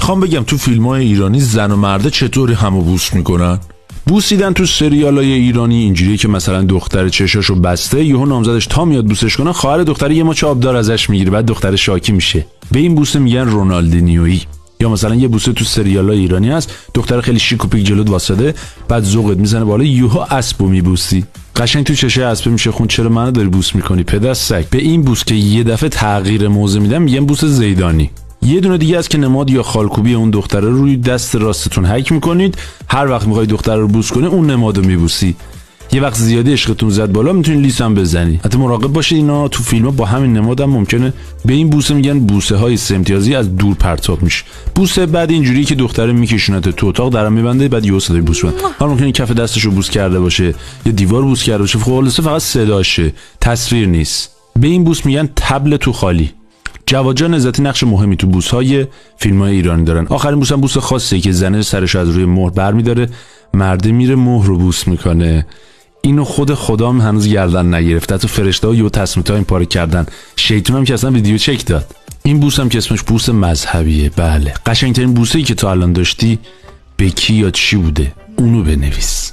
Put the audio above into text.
میخوام بگم تو فیلم‌های ایرانی زن و مرد چطوری همو بوس میکنن. بوسیدن تو سریالای ایرانی اینجوریه که مثلا دختر چشاشو بسته، یهو نامزدش تا میاد بوسش کنه، خواهر دختر یه مچ آبدار ازش میگیره، بعد دختر شاکی میشه. به این بوسه میگن رونالدینیویی. یا مثلا یه بوسه تو سریالای ایرانی هست، دختر خیلی شیک و پیک جلوت واسطه، بعد ذوقت میزنه بالا، یهو اسبو میبوسی. قشنگ تو چشه اسب میشه خون، چرا منو داری بوس میکنی پدر سگ؟ به این بوس که یه دفعه تغییر موضع میدم میگن بوس زیدانی. یه دونه دیگه است که نماد یا خالکوبی اون دختره روی دست راستتون حک میکنید، هر وقت میخوای دختره رو بوس کنی اون نمادو میبوسی. یه وقت زیادی عشقتون زد بالا میتونید لیس هم بزنی. حتی مراقب باشید اینا تو فیلم‌ها با همین نماد هم ممکنه. به این بوسه میگن بوسه های سه امتیازی از دور پرتاب میشه. بوسه بعد اینجوری که دختره میکشونت تو اتاق درم میبنده، بعد یهو صدای بوس میاد. حالا ممکنه کف دستشو بوس کرده باشه یا دیوار بوس کرده باشه، خلاصه فقط صداشه، تصویر نیست. به این بوس میگن طبل تو خالی. جواد جان عزتی نقش مهمی تو بوس‌های فیلم‌های ایرانی دارن. آخرین بوس هم بوس خاصیه که زنه سرش از روی مهر برمی‌داره، مرده میره مهر رو بوس میکنه. اینو خود خدام هنوز گردن نگرفته، تو فرشته‌ها یهو تصمیم تا این پاره کردن. شیطون هم که اصلا ویدیو چک داد. این بوس هم که اسمش بوس مذهبیه. بله، قشنگترین بوسه‌ای که تا الان داشتی به کی یا چی بوده؟ اونو بنویس.